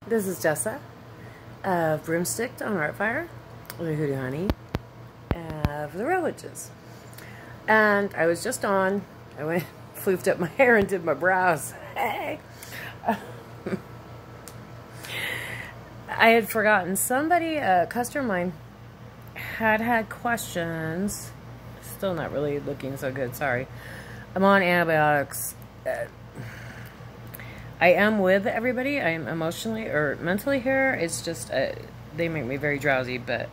This is Jessa of Broomstick on Artfire, the Hoodoo Honey, of the Real Witches. And I was just on, I went, floofed up my hair and did my brows. Hey! I had forgotten. Somebody, a customer of mine, had questions. Still not really looking so good, sorry. I'm on antibiotics. I am with everybody. I am emotionally or mentally here. It's just, they make me very drowsy, but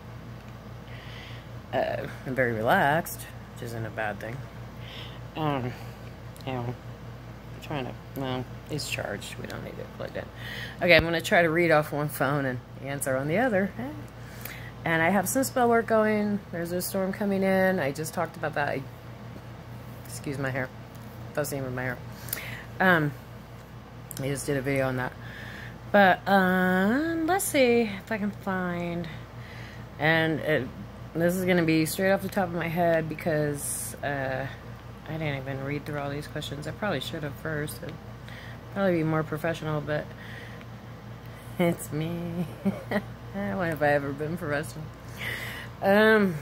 I'm very relaxed, which isn't a bad thing. You know, trying to, well, it's charged. We don't need it plugged in. Okay, I'm going to try to read off one phone and answer on the other. And I have some spell work going. There's a storm coming in. I just talked about that. Excuse my hair. Fussing with my hair. I just did a video on that. But, let's see if I can find. And this is going to be straight off the top of my head because I didn't even read through all these questions. I probably should have first. It'd probably be more professional, but it's me. When have I ever been professional? I'm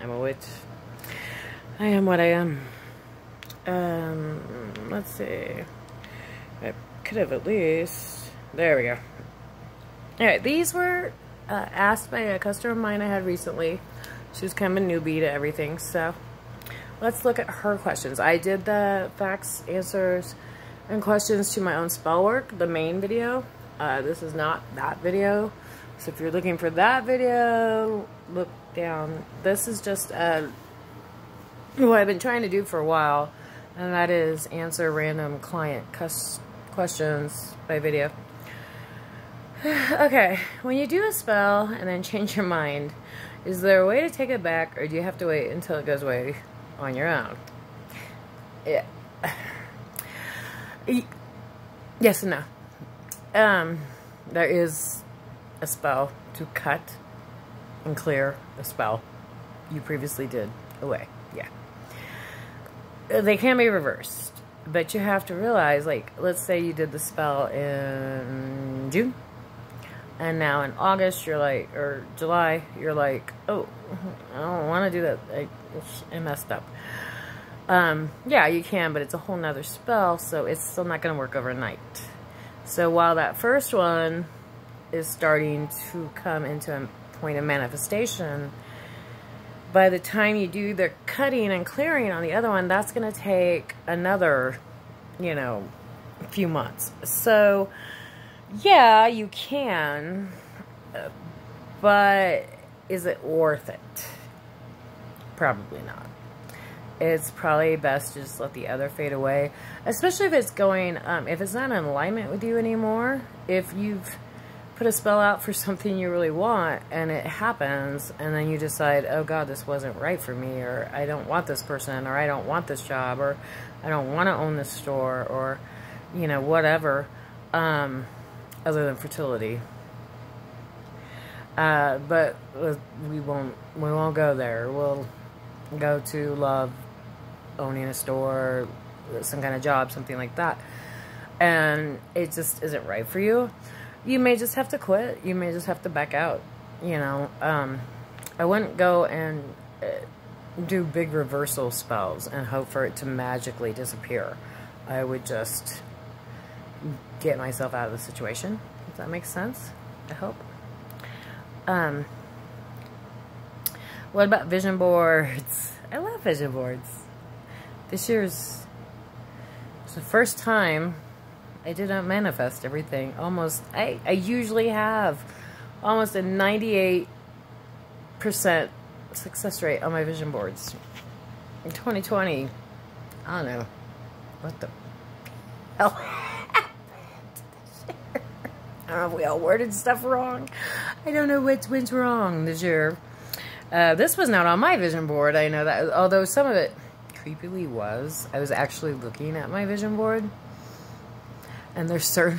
a witch. I am what I am. Let's see. I could have at least... There we go. Alright, these were asked by a customer of mine I had recently. She was kind of a newbie to everything, so let's look at her questions. I did the facts, answers, and questions to my own spell work, the main video. This is not that video. So if you're looking for that video, look down. This is just what I've been trying to do for a while, and that is answer random client questions by video. Okay, when you do a spell and then change your mind, is there a way to take it back, or do you have to wait until it goes away on your own? Yeah. Yes and no. There is a spell to cut and clear a spell you previously did away. Yeah. They can be reversed, but you have to realize, like, let's say you did the spell in June, and now in August you're like, or July, you're like, oh, I don't want to do that. I messed up. Yeah, you can, but it's a whole nother spell, so it's still not going to work overnight. So while that first one is starting to come into a point of manifestation, by the time you do the cutting and clearing on the other one, that's going to take another, you know, few months. So, yeah, you can, but is it worth it? Probably not. It's probably best to just let the other fade away, especially if it's going, if it's not in alignment with you anymore. If you've put a spell out for something you really want and it happens, and then you decide, oh God, this wasn't right for me, or I don't want this person, or I don't want this job, or I don't want to own this store, or, you know, whatever, other than fertility. But we won't go there. We'll go to love, owning a store, some kind of job, something like that. And it just isn't right for you. You may just have to quit. You may just have to back out. You know, I wouldn't go and do big reversal spells and hope for it to magically disappear. I would just get myself out of the situation. Does that make sense? I hope. What about vision boards? I love vision boards. This year's the first time I did not manifest everything. Almost, I usually have almost a 98% success rate on my vision boards. In 2020, I don't know what the hell happened this year. I don't know if we all worded stuff wrong. I don't know which went wrong this year. This was not on my vision board. I know that, although some of it creepily was. I was actually looking at my vision board, and there's certain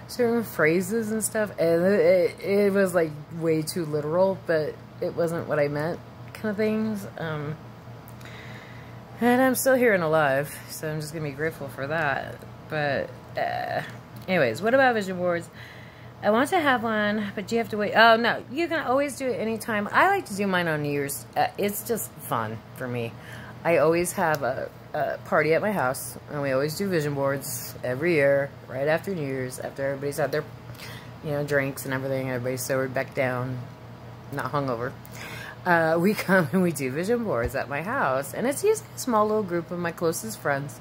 certain phrases and stuff, and it was like way too literal, but it wasn't what I meant, kind of things. And I'm still here and alive, so I'm just gonna be grateful for that. But Anyways, what about vision boards? I want to have one, but you have to wait. Oh, no. You can always do it anytime. I like to do mine on New Year's. It's just fun for me. I always have a party at my house, and we always do vision boards every year, right after New Year's, after everybody's had their, you know, drinks and everything. Everybody's sobered back down, not hungover. We come and we do vision boards at my house, and it's usually a small little group of my closest friends,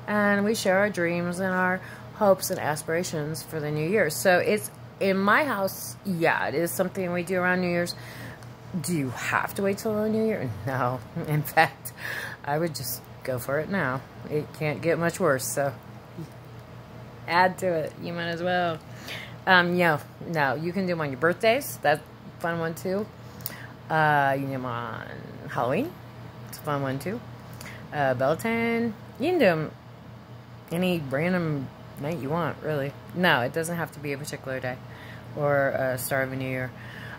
and we share our dreams and our hopes and aspirations for the new year. So it's in my house. Yeah, it is something we do around New Year's. Do you have to wait till the new year? No. In fact, I would just go for it now. It can't get much worse, so add to it. You might as well. No, you can do them on your birthdays. That's a fun one too. You can do them on Halloween. It's a fun one too. Beltane. You can do them any random night you want, really. No, it doesn't have to be a particular day or a start of a new year.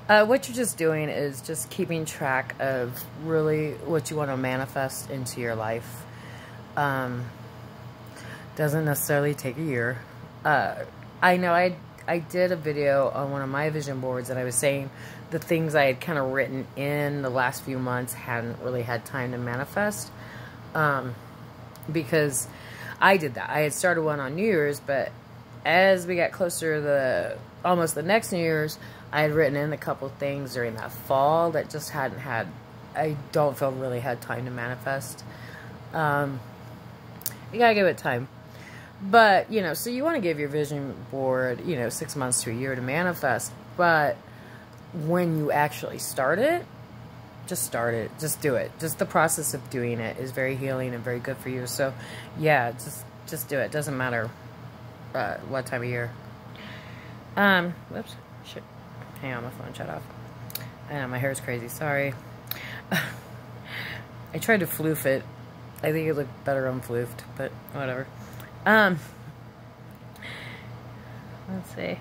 What you're just doing is just keeping track of really what you want to manifest into your life. Doesn't necessarily take a year. I know I did a video on one of my vision boards, and I was saying the things I had kind of written in the last few months hadn't really had time to manifest, because I did that. I had started one on New Year's, but as we got closer to almost the next New Year's, I had written in a couple things during that fall that just I don't feel really had time to manifest. You gotta give it time. But, you know, so you want to give your vision board, you know, 6 months to a year to manifest. But when you actually start it, just start it. Just do it. Just the process of doing it is very healing and very good for you. So, yeah, just do it. Doesn't matter what time of year. Whoops. Shit. Hang on, my phone shut off. I know, my hair's crazy. Sorry. I tried to floof it. I think it looked better unfloofed, but whatever. Let's see.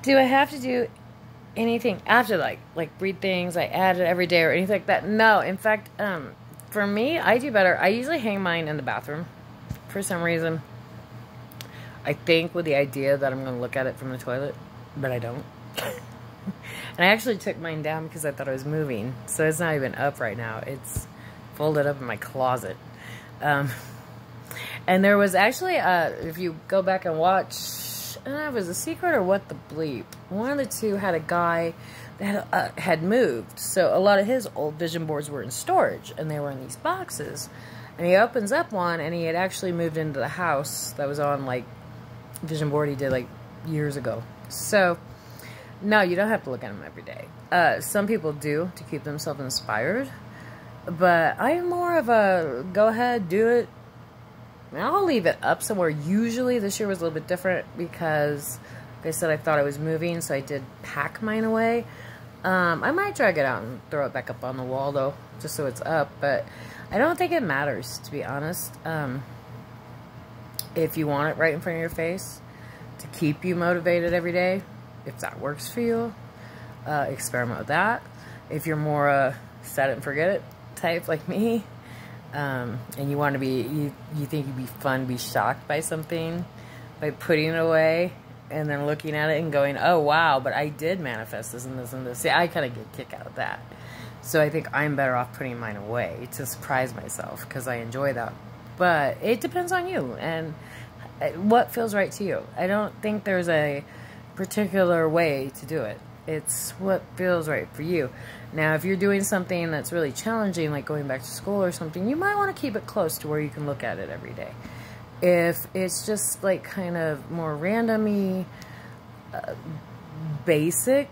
Do I have to do anything after, like read things I added every day or anything like that? No. In fact, for me, I do better. I usually hang mine in the bathroom for some reason. I think with the idea that I'm going to look at it from the toilet, but I don't. And I actually took mine down because I thought I was moving. So it's not even up right now. It's folded up in my closet. And there was actually, if you go back and watch, I don't know if it was A Secret or What the Bleep. One of the two had a guy that had moved. So a lot of his old vision boards were in storage, and they were in these boxes. And he opens up one, and he had actually moved into the house that was on, like, vision board he did, like, years ago. So, no, you don't have to look at them every day. Some people do to keep themselves inspired. But I'm more of a go ahead, do it. I'll leave it up somewhere. Usually this year was a little bit different because, like I said, I thought I was moving, so I did pack mine away. I might drag it out and throw it back up on the wall, though, just so it's up. But I don't think it matters, to be honest. If you want it right in front of your face to keep you motivated every day, if that works for you, experiment with that. If you're more set it and forget it type like me, and you want to be, you think you'd be fun to be shocked by something, by putting it away and then looking at it and going, oh wow, but I did manifest this and this and this. See, I kind of get a kick out of that. So I think I'm better off putting mine away to surprise myself because I enjoy that. But it depends on you and what feels right to you. I don't think there's a particular way to do it. It's what feels right for you. Now, if you're doing something that's really challenging, like going back to school or something, you might want to keep it close to where you can look at it every day. If it's just like kind of more randomy, basic,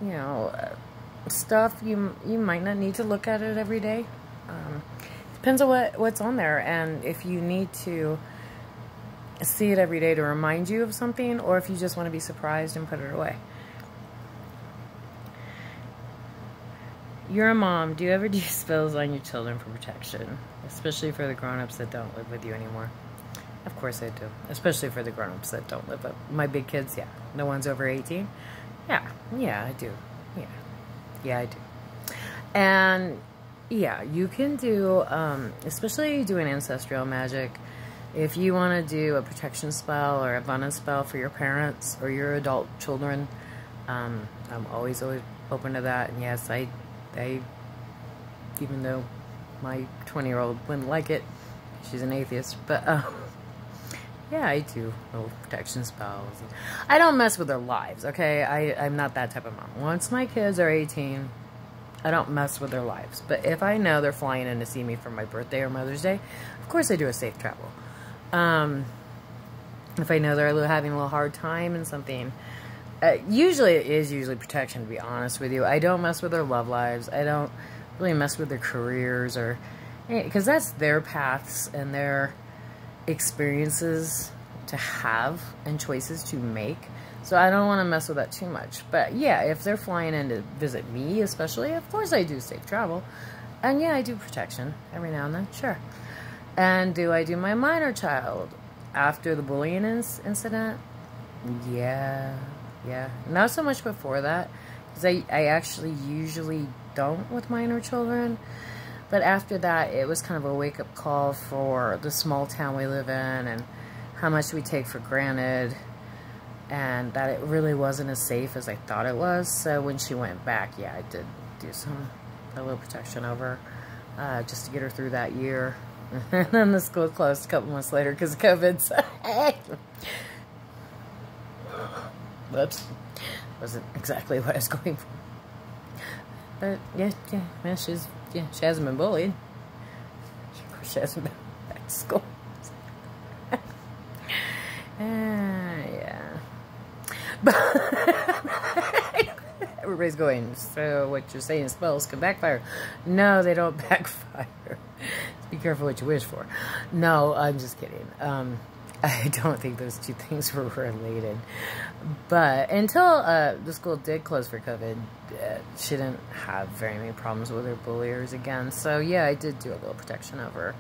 you know, stuff, you might not need to look at it every day. Depends on what's on there, and if you need to see it every day to remind you of something, or if you just want to be surprised and put it away. You're a mom. Do you ever do spells on your children for protection? Especially for the grown-ups that don't live with you anymore. Of course I do. Especially for the grown-ups that don't live with my big kids, yeah. The ones over 18? Yeah, I do. Yeah, I do. And, yeah, you can do, especially doing ancestral magic, If you want to do a protection spell or abundance spell for your parents or your adult children, I'm always open to that. And yes, I even though my 20-year-old wouldn't like it, she's an atheist, but yeah, I do little protection spells. I don't mess with their lives, okay? I'm not that type of mom. Once my kids are 18, I don't mess with their lives. But if I know they're flying in to see me for my birthday or Mother's Day, of course I do a safe travel. If I know they're having a little hard time in something, usually it is protection, to be honest with you. I don't mess with their love lives. I don't really mess with their careers, or because that's their paths and their experiences to have and choices to make. So I don't want to mess with that too much. But yeah, if they're flying in to visit me especially, of course I do safe travel. And yeah, I do protection every now and then, sure. And do I do my minor child after the bullying incident? Yeah. Not so much before that, because I actually usually don't with minor children. But after that, it was kind of a wake-up call for the small town we live in and how much we take for granted, and that it really wasn't as safe as I thought it was. So when she went back, yeah, I did do a little protection over her, just to get her through that year. And then the school closed a couple months later because of COVID. So whoops. Wasn't exactly what I was going for. But yeah, she hasn't been bullied. Of course, she hasn't been back to school. Yeah. But everybody's going, so what you're saying, spells can backfire. No, they don't backfire. Be careful what you wish for. No, I'm just kidding. I don't think those two things were related. But until the school did close for COVID, she didn't have very many problems with her bulliers again. So yeah, I did do a little protection over her.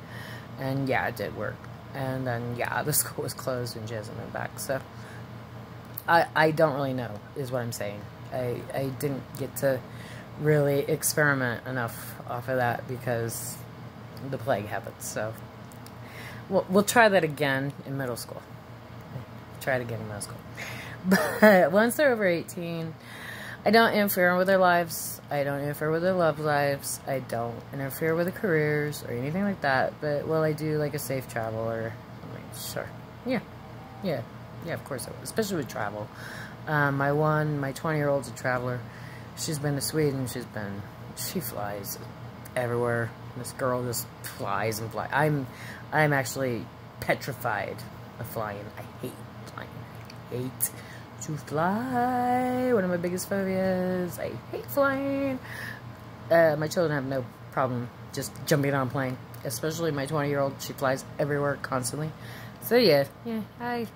And yeah, it did work. And then yeah, the school was closed and she hasn't been back. So I don't really know, is what I'm saying. I didn't get to really experiment enough off of that because the plague happened. So we'll try that again in middle school. Try it again in middle school. But once they're over 18, I don't interfere with their lives. I don't interfere with their love lives. I don't interfere with their careers or anything like that. But will I do like a safe travel or sure. Yeah, of course I will. Especially with travel. My 20-year-old's a traveler. She's been to Sweden. She flies everywhere. This girl just flies and flies. I'm actually petrified of flying. I hate flying. I hate to fly. One of my biggest phobias. I hate flying. My children have no problem just jumping on a plane. Especially my 20-year-old. She flies everywhere constantly. So yeah, I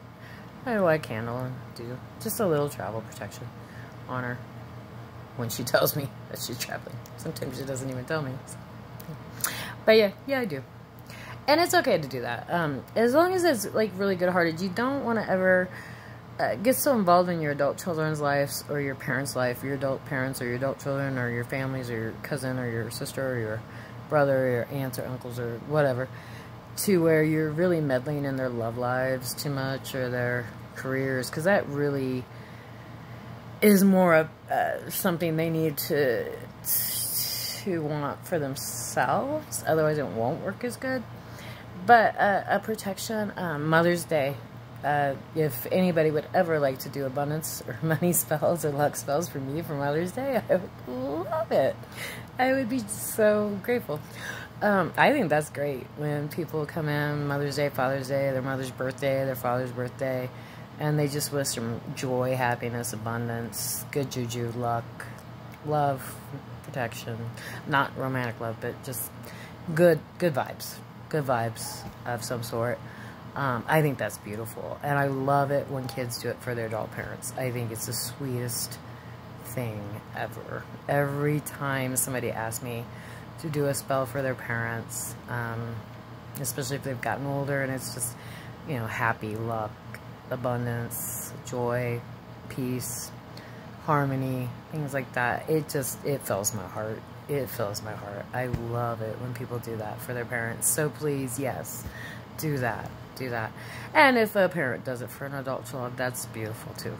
do what I can and do just a little travel protection on her when she tells me that she's traveling. Sometimes she doesn't even tell me. So. But yeah, I do. And it's okay to do that. As long as it's like really good-hearted. You don't want to ever get so involved in your adult children's lives or your parents' life, your adult parents or your adult children or your families or your cousin or your sister or your brother or your aunts or uncles or whatever, to where you're really meddling in their love lives too much or their careers, because that really is more of something they need to want for themselves. Otherwise it won't work as good. But a protection, Mother's Day, if anybody would ever like to do abundance or money spells or luck spells for me for Mother's Day, I would love it. I would be so grateful. I think that's great when people come in Mother's Day, Father's Day, their mother's birthday, their father's birthday, and they just wish them joy, happiness, abundance, good juju, luck, love, protection. Not romantic love, but just good vibes. Good vibes of some sort. I think that's beautiful. And I love it when kids do it for their adult parents. I think it's the sweetest thing ever. Every time somebody asks me to do a spell for their parents, especially if they've gotten older, and it's just, happy, luck, abundance, joy, peace, harmony, things like that. It fills my heart. It fills my heart. I love it when people do that for their parents. So please, yes, do that. do that. And if a parent does it for an adult child, that's beautiful too.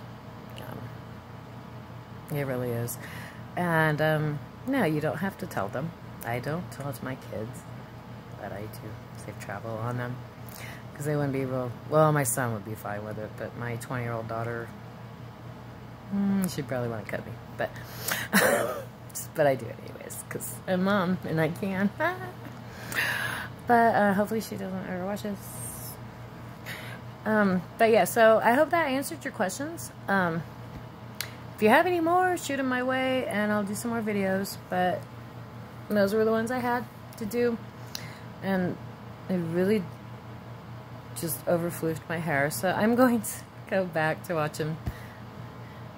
It really is. And no, you don't have to tell them. I don't tell it to my kids, but I do. Safe travel on them, because they wouldn't be able. Well, my son would be fine with it, but my 20-year-old daughter, she probably want to cut me, but but I do it anyways, because I'm mom and I can. But hopefully she doesn't ever watch this. But yeah, so I hope that answered your questions. If you have any more, shoot them my way, and I'll do some more videos. But those were the ones I had to do, and it really just overfloofed my hair. So I'm going to go back to watch them.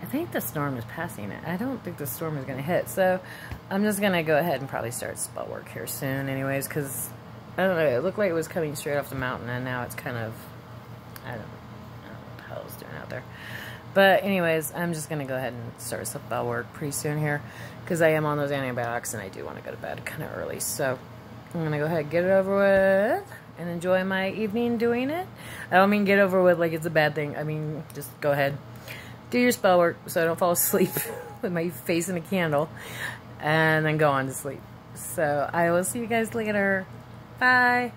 I think the storm is passing it. I don't think the storm is going to hit. So I'm just going to go ahead and probably start spell work here soon anyways, because I don't know, it looked like it was coming straight off the mountain, and now it's kind of, I don't know what the hell it's doing out there. But anyways, I'm just going to go ahead and start spell work pretty soon here, because I am on those antibiotics, and I do want to go to bed kind of early. So I'm going to go ahead and get it over with and enjoy my evening doing it. I don't mean get over with like it's a bad thing. I mean, just go ahead, do your spell work so I don't fall asleep with my face in a candle, and then go on to sleep. So I will see you guys later. Bye.